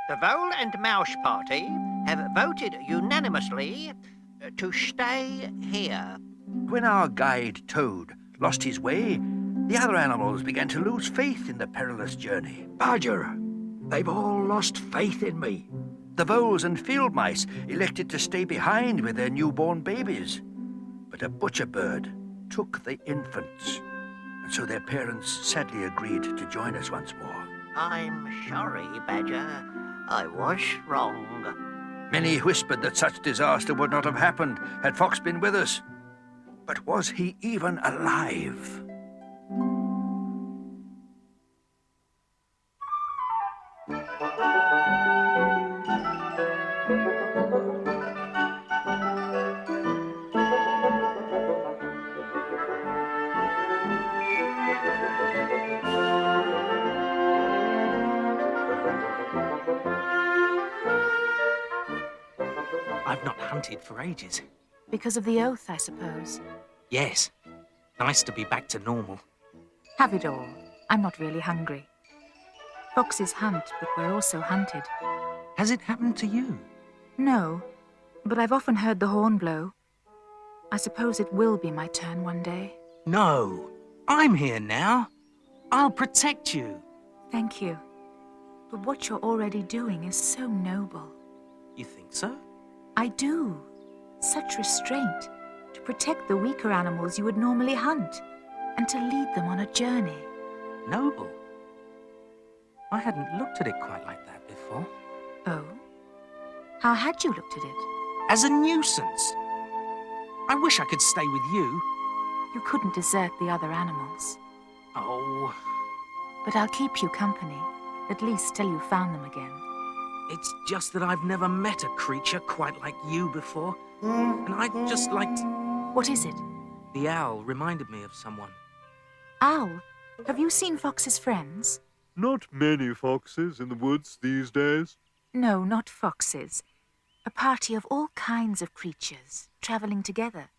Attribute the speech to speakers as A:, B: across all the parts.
A: The Vole and Mouse Party have voted unanimously to stay here.
B: When our guide Toad lost his way, the other animals began to lose faith in the perilous journey.
C: Badger, they've all lost faith in me.
B: The voles and field mice elected to stay behind with their newborn babies. But a butcher bird took the infants, and so their parents sadly agreed to join us once more.
A: I'm sorry, Badger. I was wrong.
B: Many whispered that such disaster would not have happened had Fox been with us. But was he even alive?
D: I've not hunted for ages.
E: Because of the oath, I suppose.
D: Yes. Nice to be back to normal.
E: Have it all. I'm not really hungry. Foxes hunt, but we're also hunted.
D: Has it happened to you?
E: No, but I've often heard the horn blow. I suppose it will be my turn one day.
D: No. I'm here now. I'll protect you.
E: Thank you. But what you're already doing is so noble.
D: You think so?
E: I do. Such restraint. To protect the weaker animals you would normally hunt. And to lead them on a journey.
D: Noble? I hadn't looked at it quite like that before.
E: Oh? How had you looked at it?
D: As a nuisance. I wish I could stay with you.
E: You couldn't desert the other animals.
D: Oh,
E: But I'll keep you company. At least till you found them again.
D: it's just that I've never met a creature quite like you before. And I just liked...
E: What is it?
D: The owl reminded me of someone.
E: Owl? Have you seen Fox's friends?
F: Not many foxes in the woods these days.
E: No, not foxes. A party of all kinds of creatures, travelling together.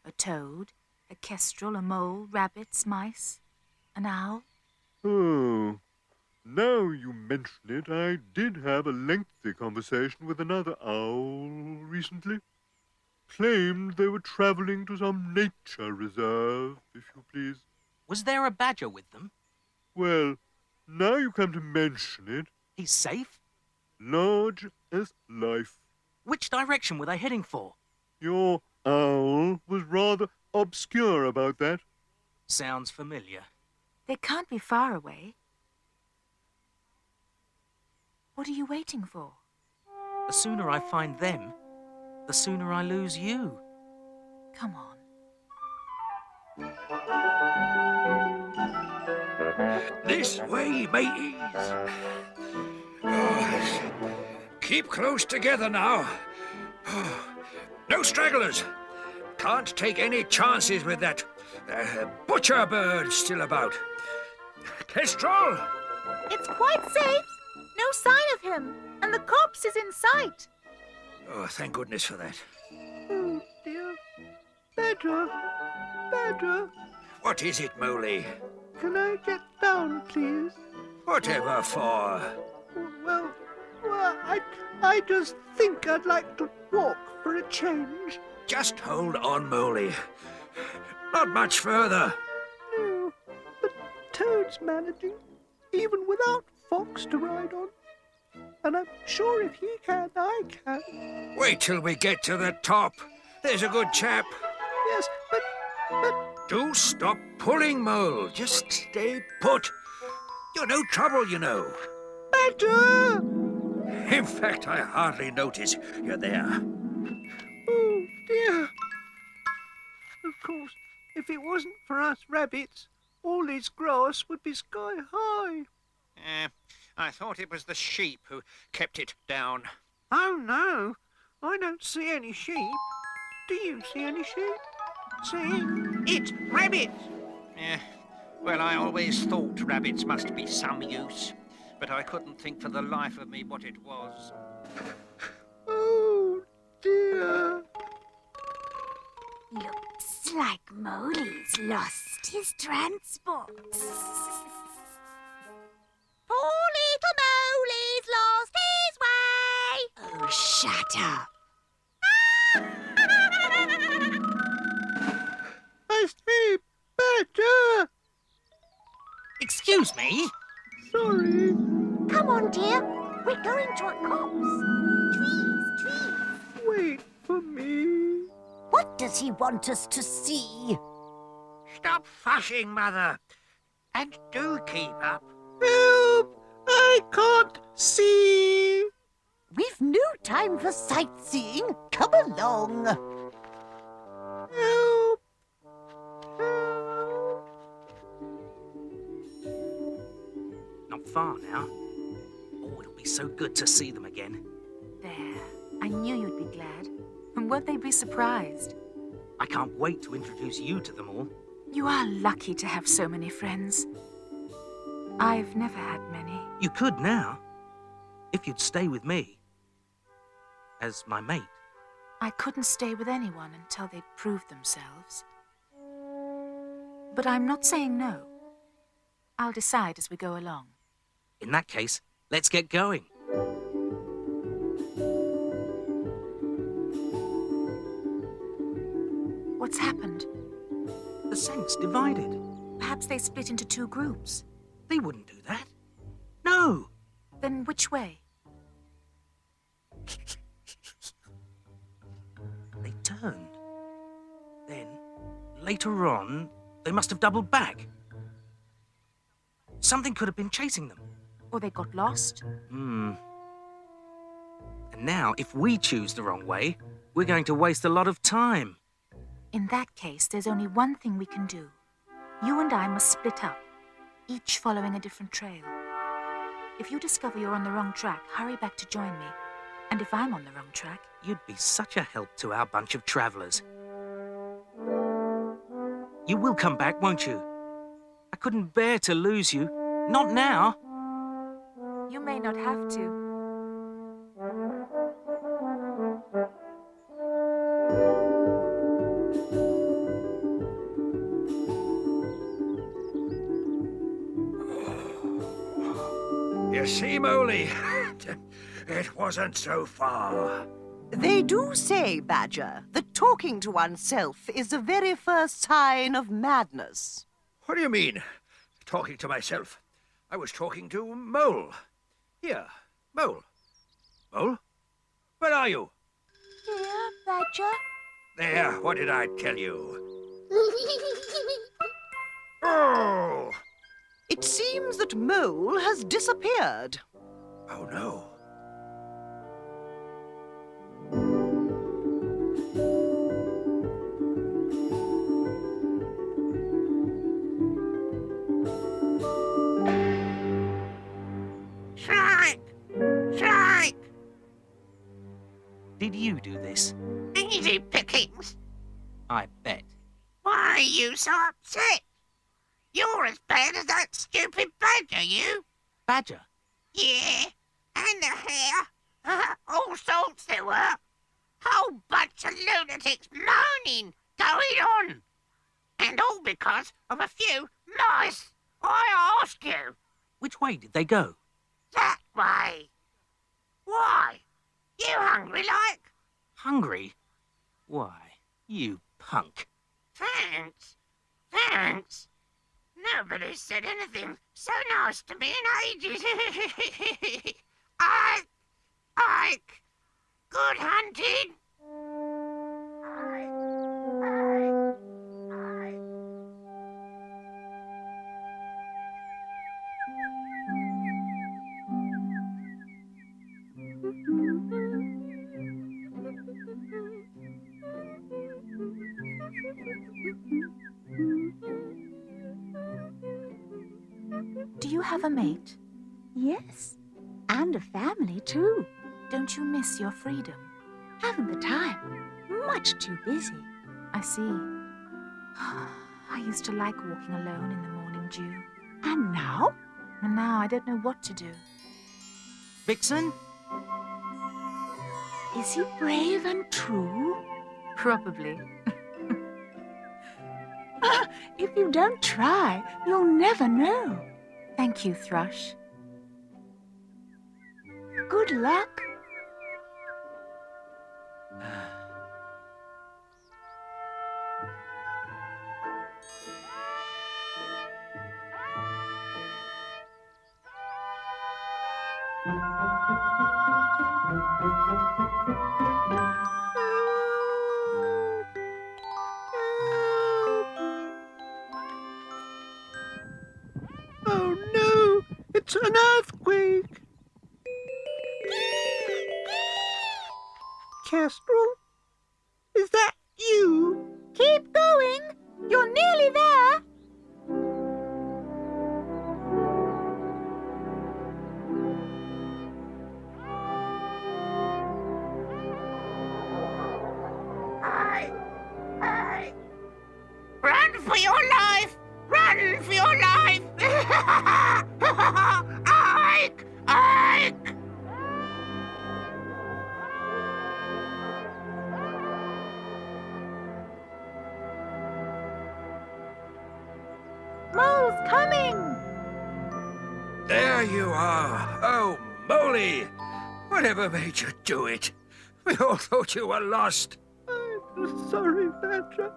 E: A toad, a kestrel, a mole, rabbits, mice, an owl.
F: Oh, now you mention it, I did have a lengthy conversation with another owl recently. Claimed they were travelling to some nature reserve, if you please.
D: Was there a badger with them?
F: Well, now you come to mention it,
D: He's safe?
F: large as life.
D: Which direction were they heading for?
F: Your owl was rather obscure about that.
D: Sounds familiar.
E: They can't be far away. What are you waiting for?
D: The sooner I find them, the sooner I lose you.
E: Come on.
C: This way, mateys. Oh, keep close together now. Oh, no stragglers. Can't take any chances with that butcher bird still about. Kestrel!
G: It's quite safe. No sign of him. And the corpse is in sight.
C: Oh, thank goodness for that.
H: Oh, dear. Badger, Badger,
C: What is it, Moley?
H: can I get down, please?
C: Whatever for?
H: Well, I just think I'd like to walk for a change.
C: Just hold on, Moley. Not much further.
H: No, but Toad's managing, even without Fox to ride on. And I'm sure if he can, I can.
C: Wait till we get to the top. There's a good chap.
H: Yes, but...
C: Do stop pulling, Mole. Just stay put. You're no trouble, you know.
H: Badger!
C: In fact, I hardly notice you're there.
H: Oh, dear. Of course, if it wasn't for us rabbits, all this grass would be sky high.
A: I thought it was the sheep who kept it down.
H: Oh, no. I don't see any sheep. Do you see any sheep? See? It's rabbits!
A: Well, I always thought rabbits must be some use, but I couldn't think for the life of me what it was.
H: Oh, dear.
G: Looks like Moley's lost his transport. Poor little Moley's lost
I: Oh, shut up.
H: Astray, Badger!
D: Excuse me?
H: Sorry.
G: Come on, dear. We're going to a copse. Trees.
H: Wait for me.
I: What does he want us to see?
A: Stop fussing, Mother. And do keep up.
H: Help! I can't see.
I: We've no time for sightseeing. Come along.
H: Help!
D: Not far now. Oh, it'll be so good to see them again.
E: There. I knew you'd be glad. And won't they be surprised?
D: I can't wait to introduce you to them all.
E: You are lucky to have so many friends. I've never had many.
D: You could now, if you'd stay with me. As my mate.
E: I couldn't stay with anyone until they'd proved themselves. But I'm not saying no. I'll decide as we go along.
D: In that case, let's get going.
E: What's happened?
D: The scent's divided.
E: Perhaps they split into two groups.
D: They wouldn't do that. No!
E: Then which way?
D: They turned. Then, later on, they must have doubled back. Something could have been chasing them.
E: Or they got lost?
D: And now, if we choose the wrong way, we're going to waste a lot of time.
E: In that case, there's only one thing we can do. You and I must split up, each following a different trail. If you discover you're on the wrong track, hurry back to join me. And if I'm on the wrong track...
D: You'd be such a help to our bunch of travelers. You will come back, won't you? I couldn't bear to lose you. Not now.
E: You may not have to.
C: You see, Moley, it wasn't so far.
J: They do say, Badger, that talking to oneself is the very first sign of madness.
C: What do you mean, talking to myself? I was talking to Mole. Here, Mole. Mole? Where are you?
G: Here, Badger.
C: There, what did I tell you? Oh!
J: It seems that Mole has disappeared.
C: Oh, no.
A: Strike! Strike!
D: Did you do this?
A: Easy pickings.
D: I bet.
A: Why are you so upset? You're as bad as that stupid badger, you.
D: Badger?
A: Yeah, and the hare. All sorts there were. Whole bunch of lunatics moaning, going on. And all because of a few mice. I ask you.
D: Which way did they go?
A: That way. Why? You hungry like?
D: Hungry? Why, you punk.
A: Thanks. Thanks. Nobody said anything so nice to me in ages. Ike, good hunting.
E: Do you have a mate?
G: Yes, and a family too.
E: Don't you miss your freedom?
G: Haven't the time. Much too busy.
E: I see. I used to like walking alone in the morning dew.
G: And now?
E: And now I don't know what to do.
D: Vixen?
G: Is he brave and true?
E: Probably.
G: If you don't try, you'll never know.
E: Thank you, Thrush.
G: Good luck.
H: Oh no! It's an earthquake! Kestrel? Is that you?
E: Keep going. You're nearly there.
A: Run for your life! Run for your life! Ike! Ike!
E: Mole's coming.
C: There you are. Oh, Molly! Whatever made you do it? We all thought you were lost.
H: I'm sorry, Badger.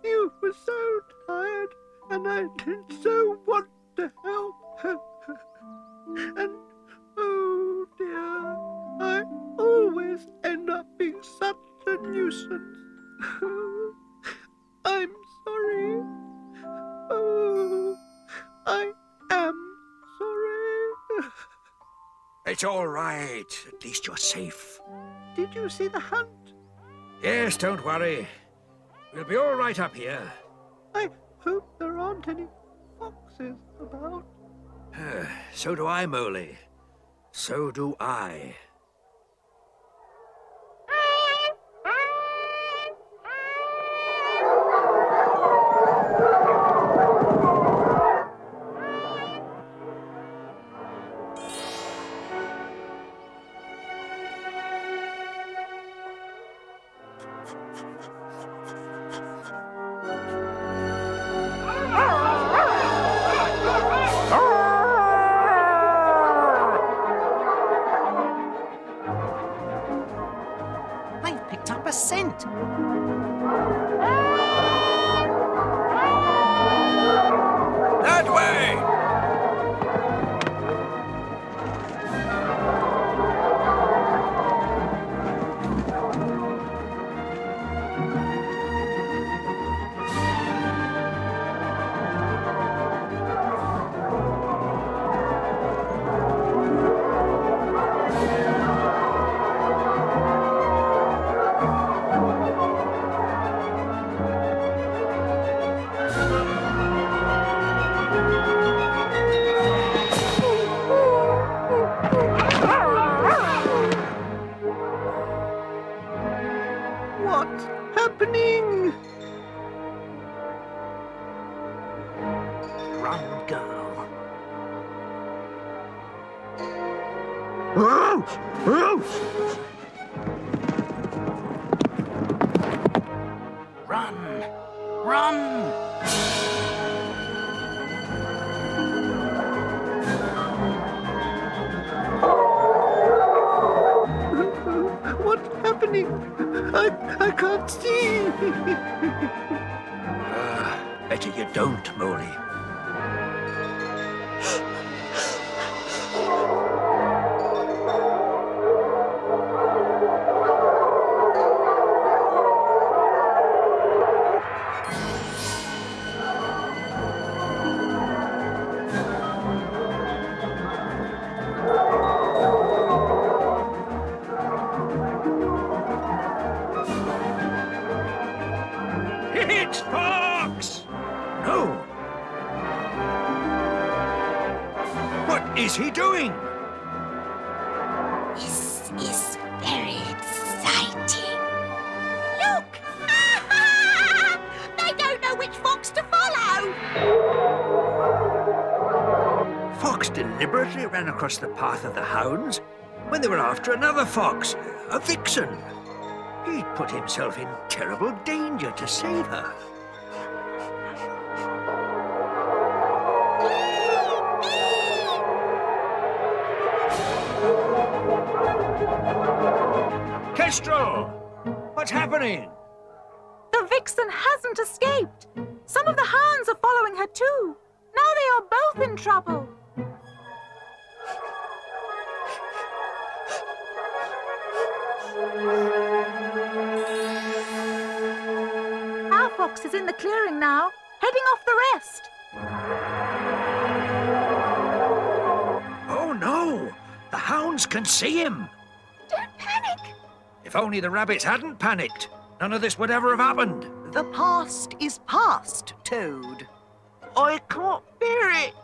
H: You were so tired, and I did so want to help. And, oh dear, I always end up being such a nuisance. I'm sorry. Oh, I am sorry.
C: It's all right. At least you're safe.
H: Did you see the hunt?
C: Yes, don't worry. We'll be all right up here.
H: I hope there aren't any foxes about.
C: So do I, Molly. So do I.
D: They've picked up a scent.
C: That way!
H: What's happening?
D: Run, girl. Run! Run!
H: What's happening? I can't see.
B: Better you don't, Molly.
C: It's Fox!
B: No!
C: What is he doing?
G: This is very exciting.
I: Look! They don't know which fox to follow.
B: Fox deliberately ran across the path of the hounds when they were after another fox, a vixen. He'd put himself in terrible danger to save her.
C: Kestrel! What's happening?
E: The Vixen hasn't escaped. Some of the hounds are following her too. Now they are both in trouble. fox is in the clearing now, heading off the rest.
C: Oh, no! The hounds can see him!
E: Don't panic.
C: If only the rabbits hadn't panicked, none of this would ever have happened.
J: The past is past, Toad.
H: I can't bear it.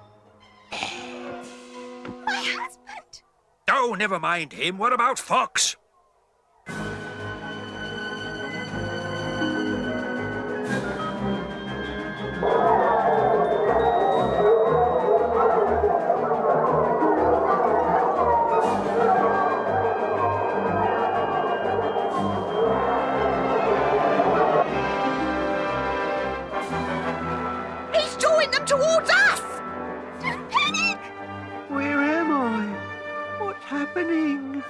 E: My husband.
C: Oh, never mind him. What about Fox?
J: He's drawing them towards us!
E: Don't panic.
H: Where am I? What's happening?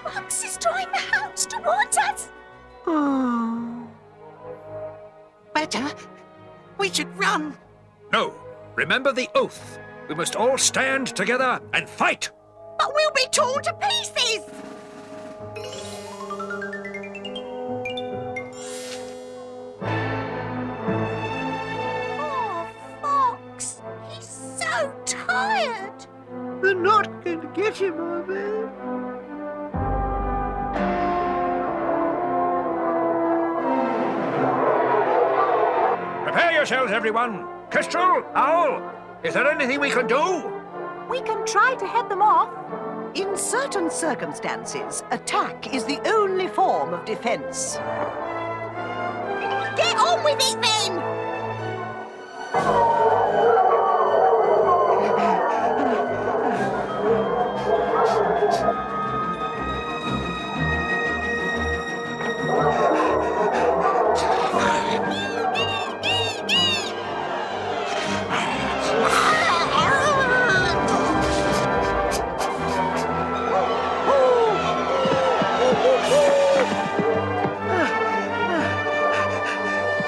E: Fox is drawing the hounds towards us.
H: Oh.
I: Badger, we should run.
C: No. Remember the oath. We must all stand together and fight.
J: But we'll be torn to pieces!
E: Oh, Fox. He's so tired.
H: They're not going to get him, are they?
C: Prepare yourselves, everyone. Kestrel, Owl, is there anything we can do?
E: We can try to head them off.
J: In certain circumstances, attack is the only form of defense.
G: Get on with it then!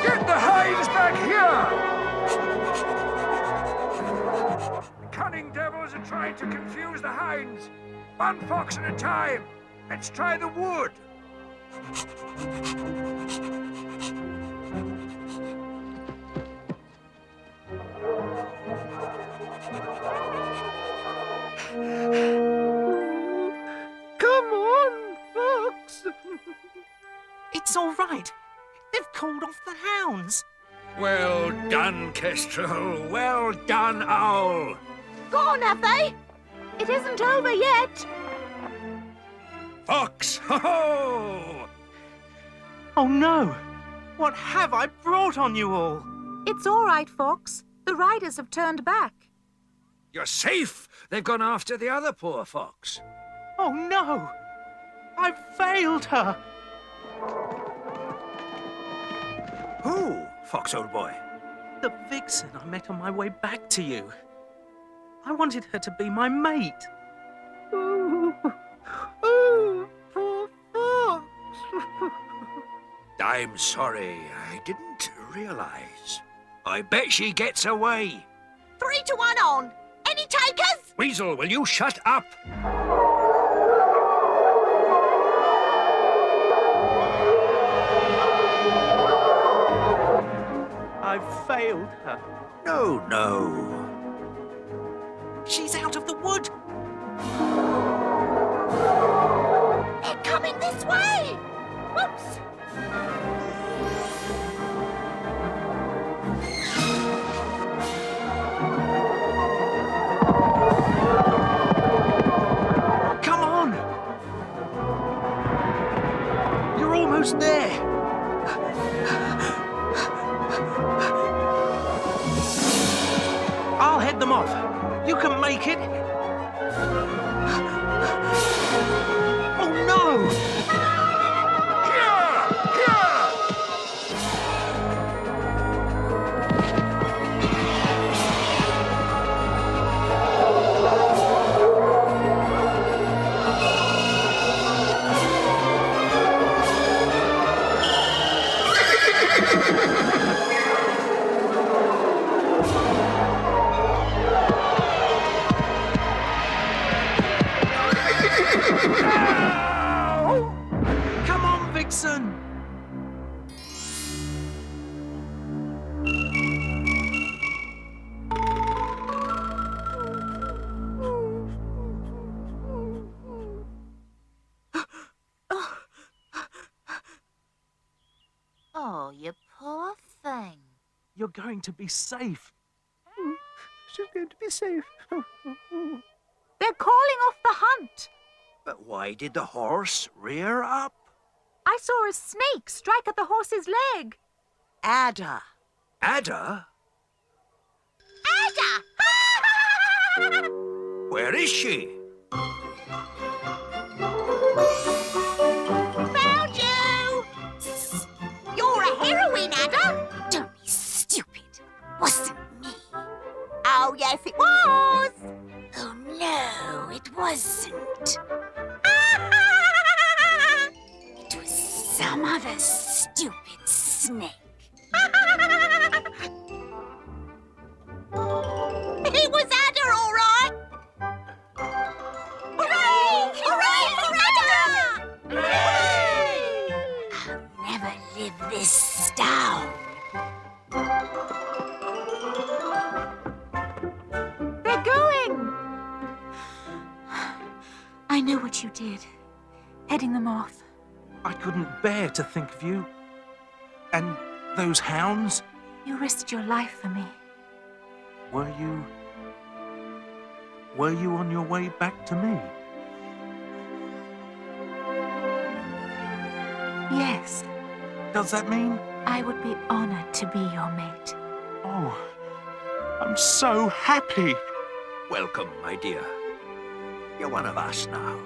C: Get the hinds back here! The cunning devils are trying to confuse the hinds. One fox at a time. Let's try the wood.
H: Come on, Fox.
D: It's all right. They've called off the hounds.
C: Well done, Kestrel. Well done, Owl.
G: Gone, have they?
E: It isn't over yet.
C: Fox, ho-ho!
D: Oh no! What have I brought on you all?
E: It's all right, Fox. The riders have turned back.
C: You're safe. They've gone after the other poor fox.
D: Oh no! I've failed her!
C: Who, Fox, old boy?
D: The Vixen I met on my way back to you. I wanted her to be my mate.
H: Oh, poor Fox.
C: I'm sorry. I didn't realize. I bet she gets away.
G: 3 to 1 on. Any takers?
C: Weasel, will you shut up?
D: I've failed her.
C: No.
D: She's out of the wood.
G: They're coming this way. Whoops.
D: Come on! You're almost there. I'll head them off. You can make it. Oh no! you're going to be safe.
H: She's going to be safe.
E: They're calling off the hunt.
B: But why did the horse rear up?
E: I saw a snake strike at the horse's leg.
J: Adder.
B: Ada?
G: Ada!
B: Where is she?
G: Found you! You're a heroine, Ada. Don't be stupid. Wasn't me. Oh, yes, it was. Oh, no, it wasn't. It was some other stupid snake. It was Ada, all right. Hooray! Hooray for Ada! Hooray! I'll never live this down.
E: They're going. I know what you did. Heading them off.
D: I couldn't bear to think of you. And those hounds?
E: You risked your life for me.
D: Were you on your way back to me?
E: Yes,
D: Does that mean?
E: I would be honored to be your mate.
D: Oh, I'm so happy.
B: Welcome, my dear. You're one of us now.